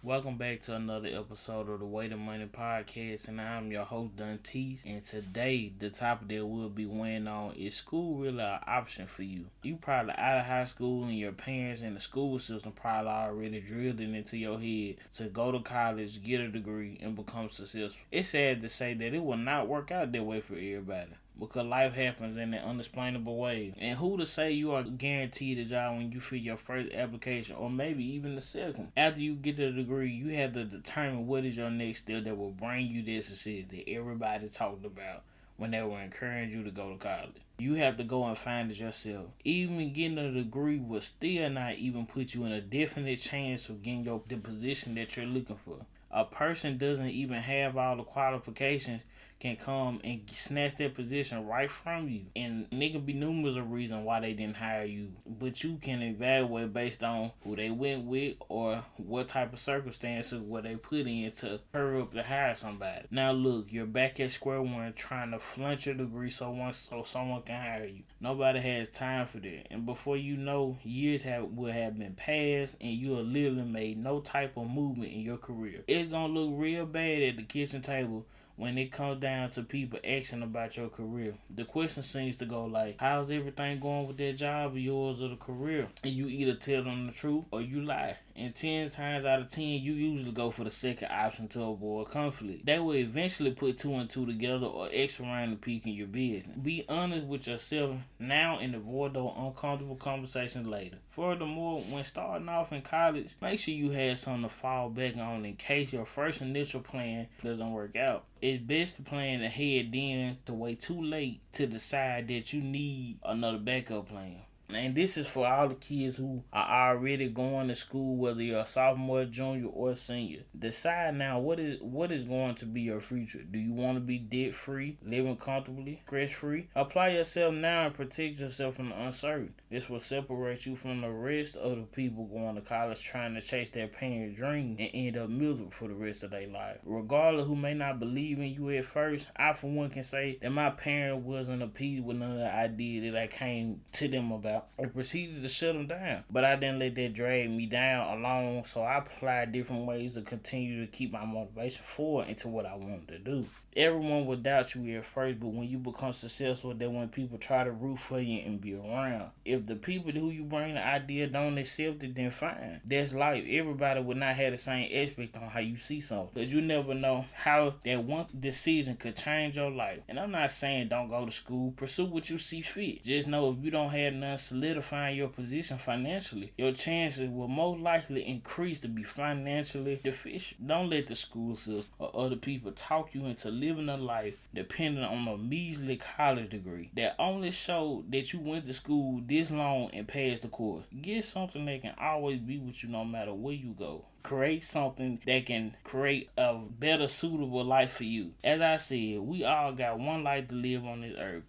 Welcome back to another episode of the Way to Money podcast, and I'm your host Duntees. And today, the topic that we'll be weighing on is school really an option for you? You probably out of high school, and your parents and the school system probably already drilled it into your head to go to college, get a degree, and become successful. It's sad to say that it will not work out that way for everybody, because life happens in an unexplainable way. And who to say you are guaranteed a job when you fill your first application or maybe even the second? After you get the degree, you have to determine what is your next step that will bring you this success that everybody talked about when they were encouraging you to go to college. You have to go and find it yourself. Even getting a degree will still not even put you in a definite chance of getting the position that you're looking for. A person doesn't even have all the qualifications can come and snatch that position right from you. And there can be numerous of reasons why they didn't hire you. But you can evaluate based on who they went with or what type of circumstances were they put in to hurry up to hire somebody. Now look, you're back at square one trying to flaunt your degree so someone can hire you. Nobody has time for that. And before you know, years will have been passed and you have literally made no type of movement in your career. It's gonna look real bad at the kitchen table when it comes down to people asking about your career. The question seems to go like, how's everything going with that job of yours or the career? And you either tell them the truth or you lie. And 10 times out of 10, you usually go for the second option to avoid conflict. That will eventually put two and two together or X around the peak in your business. Be honest with yourself now and avoid those uncomfortable conversations later. Furthermore, when starting off in college, make sure you have something to fall back on in case your first initial plan doesn't work out. It's best to plan ahead then to wait too late to decide that you need another backup plan. And this is for all the kids who are already going to school, whether you're a sophomore, junior, or senior. Decide now what is going to be your future. Do you want to be debt free, living comfortably, stress free? Apply yourself now and protect yourself from the uncertain. This will separate you from the rest of the people going to college trying to chase their parents' dream and end up miserable for the rest of their life. Regardless who may not believe in you at first, I for one can say that my parents wasn't appeased with none of the ideas that I came to them about and proceeded to shut them down. But I didn't let that drag me down alone, so I applied different ways to continue to keep my motivation forward into what I wanted to do. Everyone will doubt you at first, but when you become successful, then when people try to root for you and be around. If the people who you bring the idea don't accept it, then fine. That's life. Everybody would not have the same aspect on how you see something. Because you never know how that one decision could change your life. And I'm not saying don't go to school. Pursue what you see fit. Just know if you don't have none solidifying your position financially, your chances will most likely increase to be financially deficient. Don't let the school system or other people talk you into living a life dependent on a measly college degree that only showed that you went to school this long and passed the course. Get something that can always be with you no matter where you go. Create something that can create a better suitable life for you. As I said, we all got one life to live on this earth.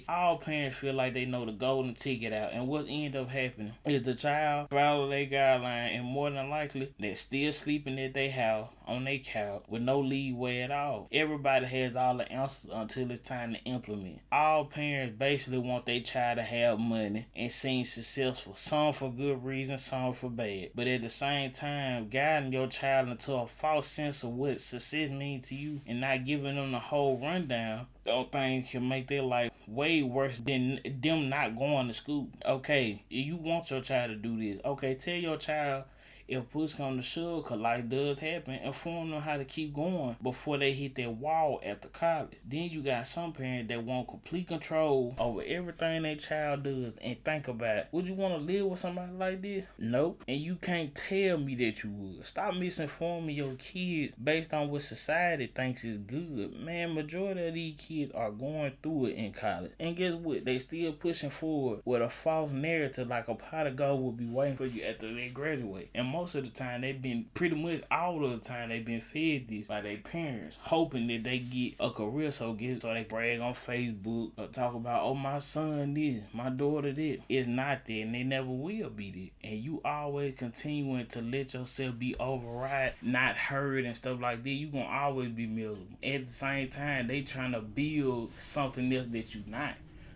All parents feel like they know the golden ticket out, and what end up happening is the child follow their guideline and more than likely they're still sleeping at their house on their couch with no leeway at all. Everybody has all the answers until it's time to implement. All parents basically want their child to have money and seem successful, some for good reasons, some for bad. But at the same time, guiding your child into a false sense of what success means to you and not giving them the whole rundown, those things can make their life way worse than them not going to school. Okay, if you want your child to do this, okay, tell your child if push comes to shove, because life does happen, inform them how to keep going before they hit that wall after college. Then you got some parents that want complete control over everything their child does and think about, would you want to live with somebody like this? Nope. And you can't tell me that you would. Stop misinforming your kids based on what society thinks is good. Man, majority of these kids are going through it in college. And guess what? They still pushing forward with a false narrative like a pot of gold will be waiting for you after they graduate. And most of the time, they've been pretty much all of the time they've been fed this by their parents, hoping that they get a career so they brag on Facebook or talk about, oh, my son this, my daughter this. It's not that, and they never will be that. And you always continuing to let yourself be override, not heard and stuff like that. You gonna always be miserable. At the same time, they trying to build something else that you not.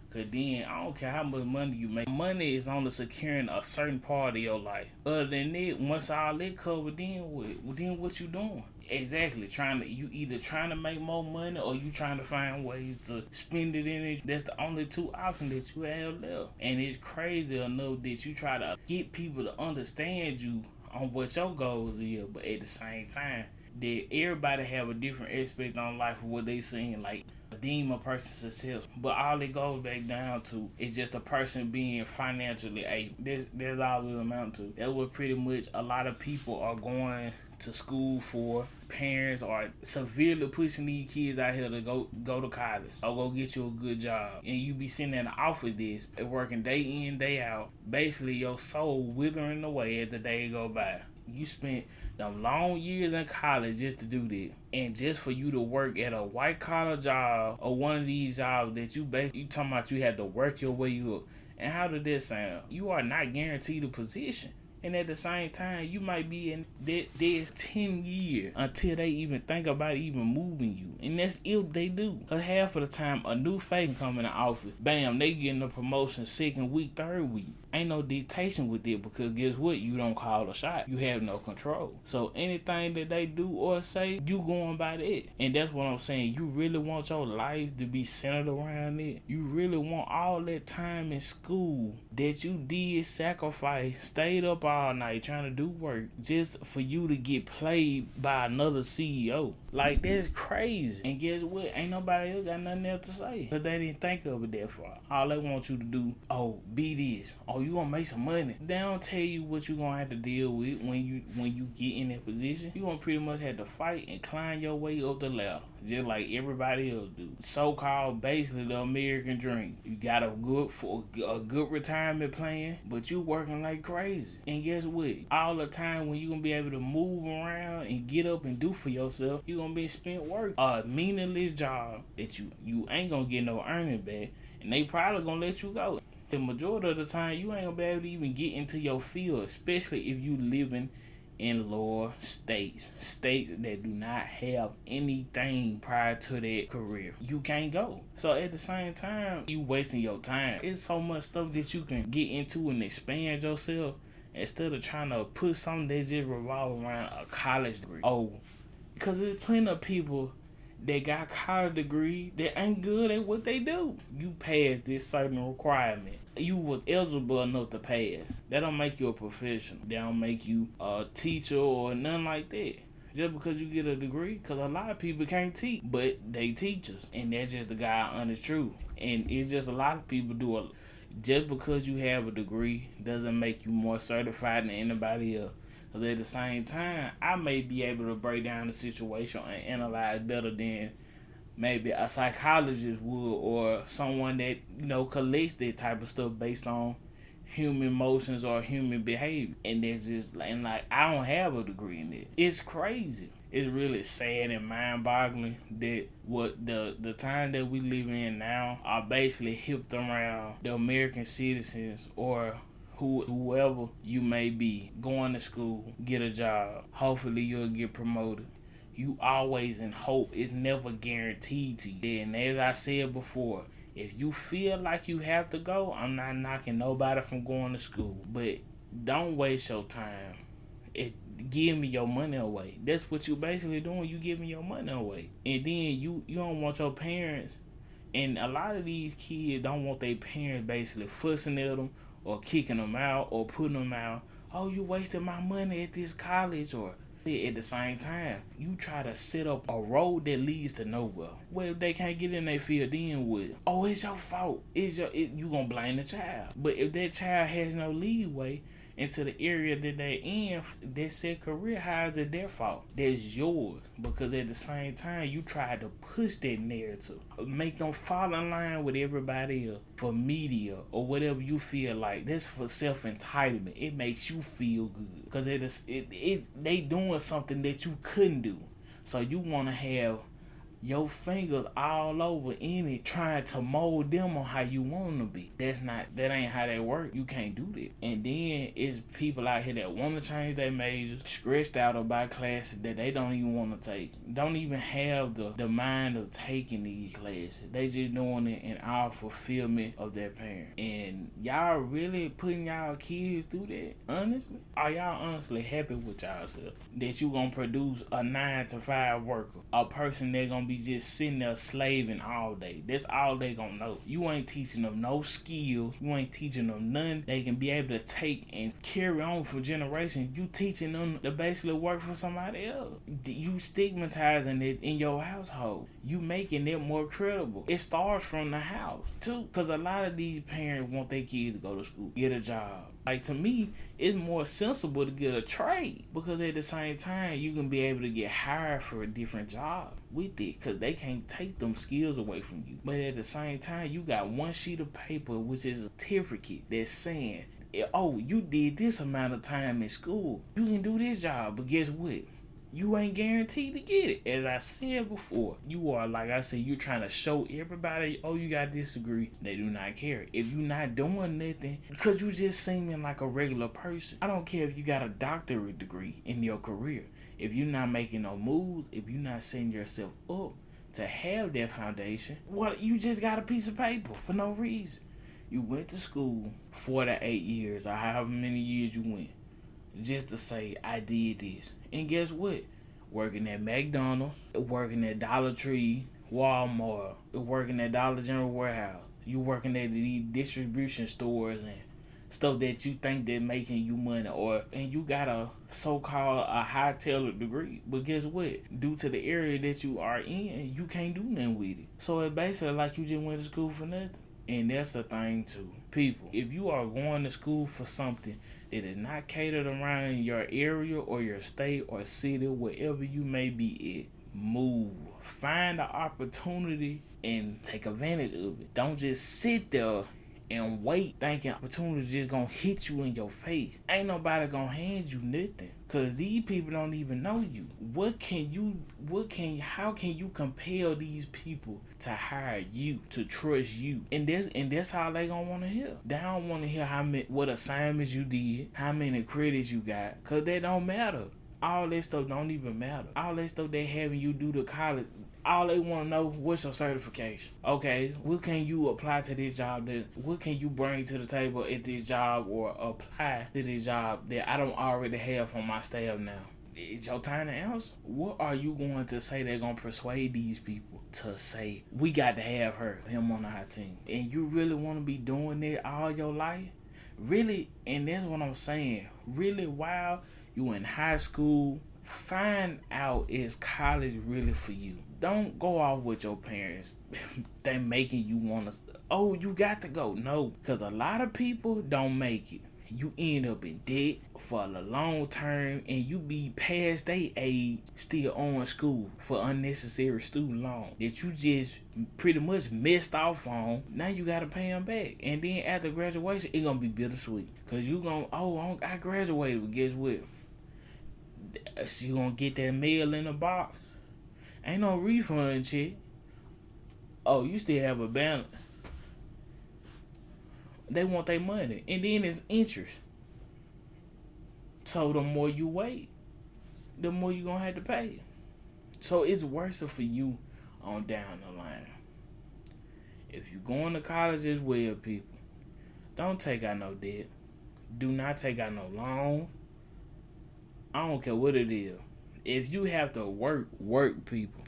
Cause then I don't care how much money you make. Money is only securing a certain part of your life. Other than that, once all that covered, then what you doing? Exactly. You either trying to make more money or you trying to find ways to spend it in it. That's the only two options that you have left. And it's crazy enough that you try to get people to understand you on what your goals is, but at the same time, that everybody have a different aspect on life of what they seeing like deem a person successful. But all it goes back down to is just a person being financially able. That's all it amounts to. That's what pretty much a lot of people are going to school for. Parents are severely pushing these kids out here to go to college or go get you a good job, and you be sitting in the office this working day in day out, basically your soul withering away as the day go by. You spent them long years in college just to do that, and just for you to work at a white collar job or one of these jobs that you talking about you had to work your way up. And how did that sound? You are not guaranteed a position. And at the same time, you might be in there's 10 years until they even think about even moving you. And that's if they do. Because half of the time, a new face come in the office. Bam, they getting a promotion second week, third week. Ain't no dictation with it because guess what? You don't call a shot. You have no control. So anything that they do or say, you going by that. And that's what I'm saying. You really want your life to be centered around it. You really want all that time in school that you did sacrifice, stayed up all night trying to do work just for you to get played by another CEO. Like, that's crazy. And guess what? Ain't nobody else got nothing else to say because they didn't think of it that far. All they want you to do, be this. You gonna make some money. They don't tell you what you gonna have to deal with when you get in that position. You gonna pretty much have to fight and climb your way up the ladder, just like everybody else do. So-called basically the American dream. You got a good retirement plan, but you working like crazy. And guess what? All the time when you gonna be able to move around and get up and do for yourself, you gonna be spent work a meaningless job that you ain't gonna get no earning back, and they probably gonna let you go. The majority of the time, you ain't gonna be able to even get into your field, especially if you living in lower states that do not have anything prior to that career. You can't go. So at the same time, you wasting your time. It's so much stuff that you can get into and expand yourself instead of trying to put something that just revolve around a college degree. Because there's plenty of people that got college degree that ain't good at what they do. You passed this certain requirement. You was eligible enough to pass. That don't make you a professional. That don't make you a teacher or nothing like that. Just because you get a degree. Because a lot of people can't teach, but they teachers. And that's just the guy honest truth. And it's just a lot of people do it. Just because you have a degree doesn't make you more certified than anybody else. Because at the same time, I may be able to break down the situation and analyze better than maybe a psychologist would, or someone that, collects that type of stuff based on human emotions or human behavior. And that's just, like, I don't have a degree in it. It's crazy. It's really sad and mind-boggling that what the time that we live in now are basically hipped around the American citizens or whoever you may be, going to school, get a job. Hopefully you'll get promoted. You always in hope. It's never guaranteed to you. And as I said before, if you feel like you have to go, I'm not knocking nobody from going to school. But don't waste your time. Give me your money away. That's what you basically doing. You giving your money away. And then you don't want your parents. And a lot of these kids don't want their parents basically fussing at them or kicking them out or putting them out. You wasted my money at this college. Or at the same time, you try to set up a road that leads to nowhere. Well, if they can't get in their field, then what? It's your fault. You gonna blame the child. But if that child has no leeway into the area that they're in, that said career, how is it their fault? That's yours. Because at the same time, you try to push that narrative. Make them fall in line with everybody else for media or whatever you feel like. That's for self-entitlement. It makes you feel good. Because they doing something that you couldn't do. So you want to have your fingers all over in it, trying to mold them on how you want them to be. That ain't how that work. You can't do that. And then it's people out here that want to change their majors, stressed out about classes that they don't even want to take. Don't even have the mind of taking these classes. They just doing it in all fulfillment of their parents. And y'all really putting y'all kids through that? Honestly? Are y'all honestly happy with yourself? That you gonna produce a 9-to-5 worker? A person that gonna be just sitting there slaving all day. That's all they gonna know. You ain't teaching them no skills. You ain't teaching them none they can be able to take and carry on for generations. You teaching them to basically work for somebody else. You stigmatizing it in your household. You making it more credible. It starts from the house too, because a lot of these parents want their kids to go to school, get a job. Like, to me, it's more sensible to get a trade, because at the same time you can be able to get hired for a different job with it, because they can't take them skills away from you. But at the same time, you got one sheet of paper, which is a certificate that's saying, oh, you did this amount of time in school, you can do this job. But guess what? You ain't guaranteed to get it. As I said before, you are, like I said, you're trying to show everybody, oh, you got this degree. They do not care. If you're not doing nothing, because you just seeming like a regular person. I don't care if you got a doctorate degree in your career. If you're not making no moves, if you're not setting yourself up to have that foundation, what, you just got a piece of paper for no reason. You went to school 4 to 8 years, or however many years you went, just to say, I did this. And guess what? Working at McDonald's, working at Dollar Tree, Walmart, working at Dollar General Warehouse. You working at the distribution stores and stuff that you think they're making you money, and you got a so-called a high-tailored degree. But guess what? Due to the area that you are in, you can't do nothing with it. So it's basically like you just went to school for nothing. And that's the thing too. People, if you are going to school for something that is not catered around your area or your state or city, wherever you may be at, move. Find the opportunity and take advantage of it. Don't just sit there and wait thinking opportunity just gonna hit you in your face. Ain't nobody gonna hand you nothing, cause these people don't even know you. How can you compel these people to hire you, to trust you? And that's how they gonna wanna hear. They don't wanna hear what assignments you did, how many credits you got, cause that don't matter. All that stuff don't even matter. All that stuff they having you do to college, all they want to know, what's your certification? Okay, what can you apply to this job? What can you bring to the table at this job, or apply to this job that I don't already have on my staff now? It's your time to answer. What are you going to say they're going to persuade these people to say, we got to have him on our team? And you really want to be doing that all your life? Really? And that's what I'm saying. Really, while you in high school, find out, is college really for you? Don't go off with your parents. They making you want to, oh, you got to go. No, because a lot of people don't make it. You end up in debt for the long term, and you be past their age still on school for unnecessary student loan that you just pretty much missed off on. Now you got to pay them back. And then after graduation, it's going to be bittersweet. Because you going to, oh, I graduated, but guess what? So you going to get that mail in the box. Ain't no refund check. Oh, you still have a balance. They want their money. And then it's interest. So the more you wait, the more you're going to have to pay. So it's worse for you on down the line. If you're going to college as well, people, don't take out no debt. Do not take out no loan. I don't care what it is. If you have to work, people.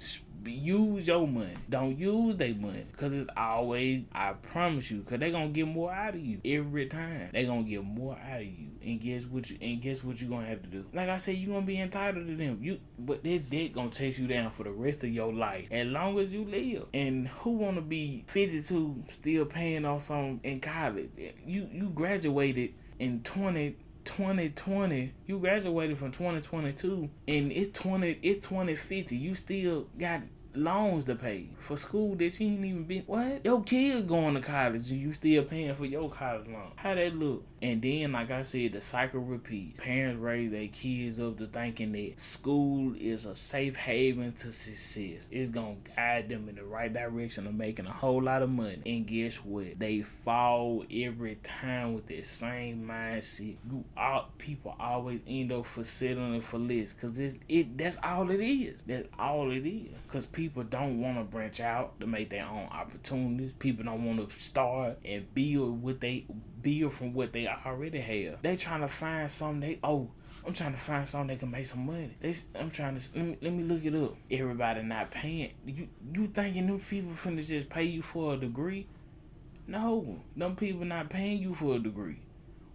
Use your money. Don't use their money. Because it's always, I promise you, because they're going to get more out of you every time. They're going to get more out of you. And guess what you're going to have to do? Like I said, you're going to be entitled to them. But this debt going to chase you down for the rest of your life. As long as you live. And who want to be 52 still paying on something in college? You graduated in 2020, you graduated from 2022, and it's 2050. You still got loans to pay for school that you ain't even been. What? Your kids going to college and you still paying for your college loan. How that look? And then, like I said, the cycle repeats. Parents raise their kids up to thinking that school is a safe haven to success. It's gonna guide them in the right direction of making a whole lot of money. And guess what? They fall every time with that same mindset. People always end up for settling for less, cause that's all it is. That's all it is. Cause people don't want to branch out to make their own opportunities. People don't want to start and build from what they already have. They trying to find something. I'm trying to find something that can make some money. Let me look it up. Everybody not paying. You thinking them people finna just pay you for a degree? No, them people not paying you for a degree.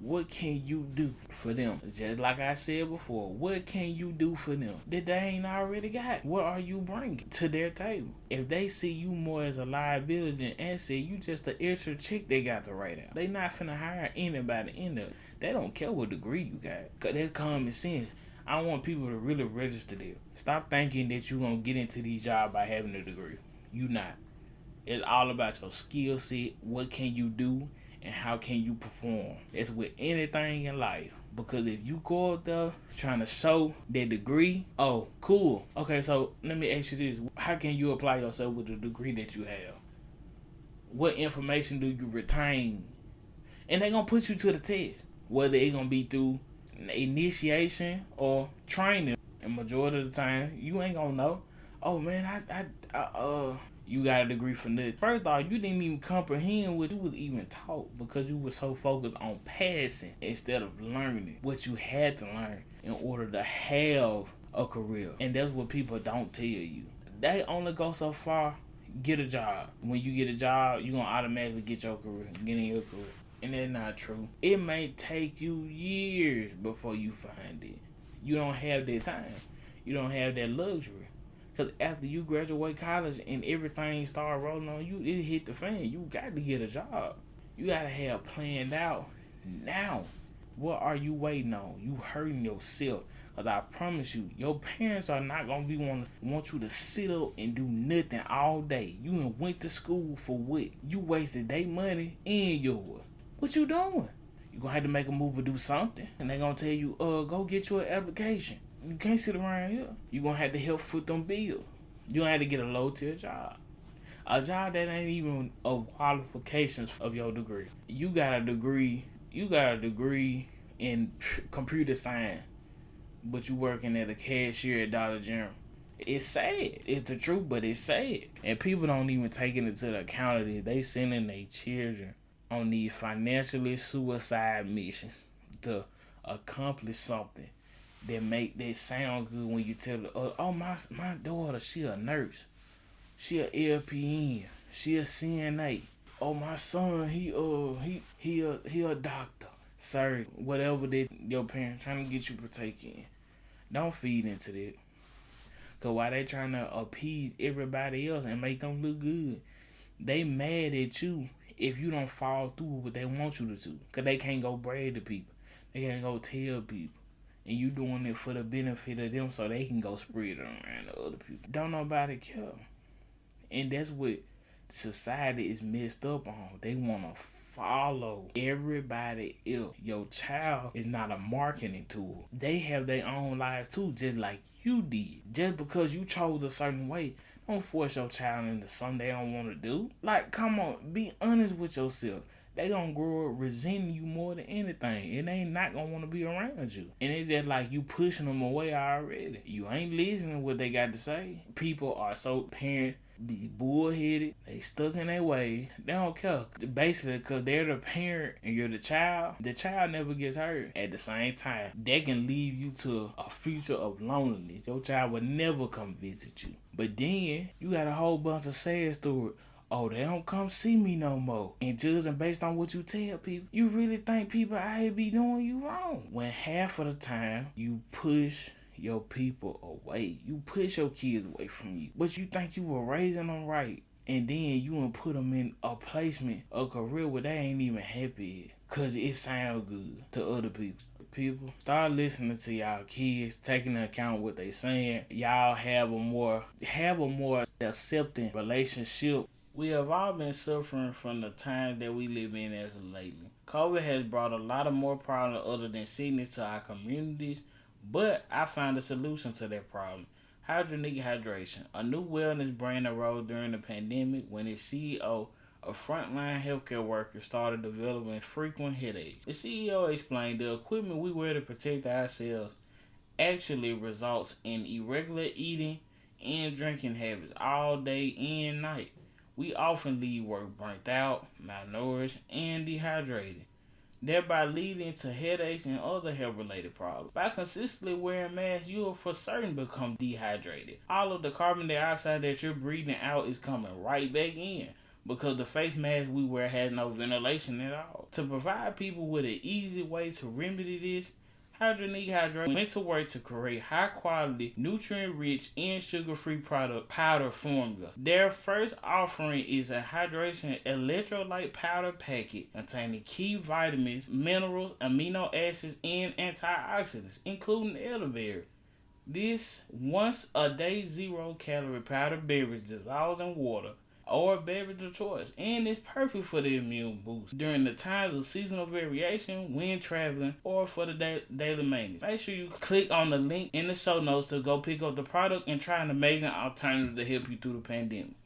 What can you do for them? Just like I said before, what can you do for them that they ain't already got? What are you bringing to their table? If they see you more as a liability than asset, you just an extra check they got to write out. They not finna hire anybody in there. They don't care what degree you got. Cause that's common sense. I want people to really register there. Stop thinking that you gonna get into these jobs by having a degree. You not. It's all about your skill set. What can you do? And how can you perform? It's with anything in life. Because if you go out there trying to show that degree, oh, cool. Okay, so let me ask you this. How can you apply yourself with the degree that you have? What information do you retain? And they're going to put you to the test. Whether it's going to be through initiation or training. And majority of the time, you ain't going to know. Oh, man, you got a degree for nothing. First off, you didn't even comprehend what you was even taught because you were so focused on passing instead of learning what you had to learn in order to have a career. And that's what people don't tell you. They only go so far. Get a job. When you get a job, you're going to automatically get your career. Get in your career. And that's not true. It may take you years before you find it. You don't have that time. You don't have that luxury. Because after you graduate college and everything start rolling on you, it hit the fan. You got to get a job. You got to have planned out now. What are you waiting on? You hurting yourself. Because I promise you, your parents are not going to want you to sit up and do nothing all day. You done went to school for what? You wasted their money and yours. What you doing? You going to have to make a move or do something. And they going to tell you, go get you an application. You can't sit around here. You're going to have to help foot them bills. You're going to have to get a low-tier job. A job that ain't even of qualifications of your degree. You got a degree in computer science, but you working at a cashier at Dollar General. It's sad. It's the truth, but it's sad. And people don't even take it into the account of it. They sending their children on these financially suicide missions to accomplish something that sound good when you tell her, my daughter, she a nurse, she a LPN, she a CNA. Oh, my son, he a doctor. Sir, whatever that your parents trying to get you to partake in, don't feed into that. Cause while they trying to appease everybody else and make them look good, they mad at you if you don't follow through with what they want you to do. Cause they can't go brag to people, they can't go tell people. And you doing it for the benefit of them so they can go spread it around to other people. Don't nobody care. And that's what society is messed up on. They want to follow everybody else. Your child is not a marketing tool. They have their own lives too, just like you did. Just because you chose a certain way, don't force your child into something they don't want to do. Like, come on, be honest with yourself. They gonna grow up resenting you more than anything. And they not gonna want to be around you. And it's just like you pushing them away already. You ain't listening to what they got to say. People are parents be bullheaded. They stuck in their way. They don't care. Basically, because they're the parent and you're the child never gets hurt. At the same time, they can lead you to a future of loneliness. Your child will never come visit you. But then, you got a whole bunch of sad stories. Oh, they don't come see me no more. And judging based on what you tell people, you really think people out here be doing you wrong. When half of the time, you push your people away. You push your kids away from you. But you think you were raising them right. And then you gonna put them in a placement, a career where they ain't even happy. Because it sound good to other people. people. Start listening to y'all kids, taking into account what they saying. Y'all have a more accepting relationship. We have all been suffering from the times that we live in as of lately. COVID has brought a lot of more problems other than sickness to our communities, but I found a solution to that problem. Hydronic Hydration, a new wellness brand arose during the pandemic when its CEO, a frontline healthcare worker, started developing frequent headaches. The CEO explained the equipment we wear to protect ourselves actually results in irregular eating and drinking habits all day and night. We often leave work burnt out, malnourished, and dehydrated, thereby leading to headaches and other health-related problems. By consistently wearing masks, you will for certain become dehydrated. All of the carbon dioxide that you're breathing out is coming right back in because the face mask we wear has no ventilation at all. To provide people with an easy way to remedy this, Hydronic Hydration went to work to create high-quality, nutrient-rich, and sugar-free powder formula. Their first offering is a hydration electrolyte powder packet containing key vitamins, minerals, amino acids, and antioxidants, including elderberry. This once-a-day zero-calorie powder beverage dissolves in water or a beverage of choice, and is perfect for the immune boost during the times of seasonal variation, when traveling, or for the daily maintenance. Make sure you click on the link in the show notes to go pick up the product and try an amazing alternative to help you through the pandemic.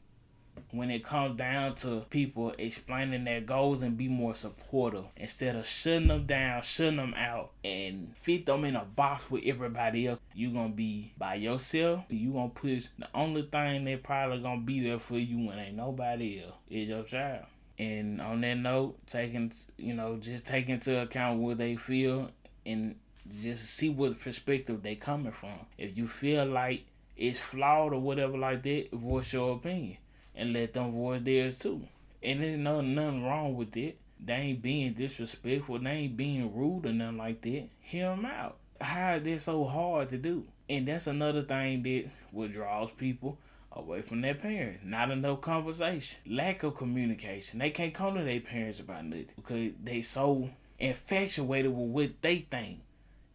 When it comes down to people explaining their goals and be more supportive instead of shutting them down, shutting them out, and fit them in a box with everybody else, you gonna be by yourself. You gonna push the only thing that probably gonna be there for you when ain't nobody else is your child. And on that note, just take into account what they feel and just see what perspective they coming from. If you feel like it's flawed or whatever like that, voice your opinion. And let them voice theirs too. And there's nothing wrong with it. They ain't being disrespectful. They ain't being rude or nothing like that. Hear them out. How is this so hard to do? And that's another thing that withdraws people away from their parents. Not enough conversation. Lack of communication. They can't come to their parents about nothing because they so infatuated with what they think.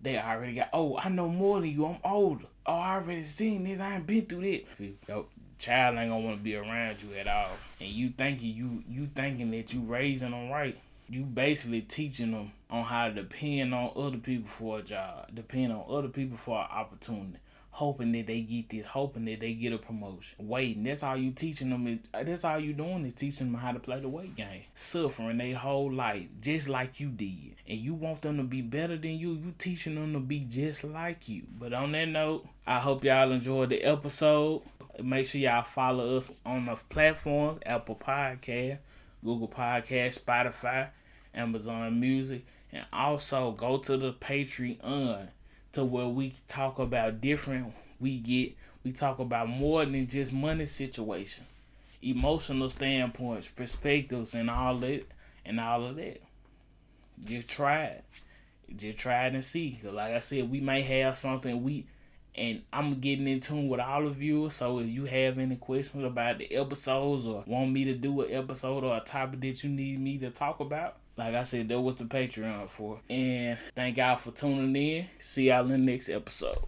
They already got, I know more than you. I'm older. I already seen this. I ain't been through this. Yo, child ain't gonna want to be around you at all. And you thinking that you raising them right. You basically teaching them on how to depend on other people for a job, depend on other people for an opportunity, hoping that they get this, hoping that they get a promotion. Waiting. That's all you teaching them. That's all you doing is teaching them how to play the weight game. Suffering their whole life just like you did. And you want them to be better than you. You teaching them to be just like you. But on that note, I hope y'all enjoyed the episode. Make sure y'all follow us on the platforms: Apple Podcast, Google Podcast, Spotify, Amazon Music, and also go to the Patreon to where we talk about we talk about more than just money situation, emotional standpoints, perspectives, and all of that. Just try it. Just try it and see. Like I said, we may have something and I'm getting in tune with all of you. So if you have any questions about the episodes or want me to do an episode or a topic that you need me to talk about, like I said, that was the Patreon for. And thank y'all for tuning in. See y'all in the next episode.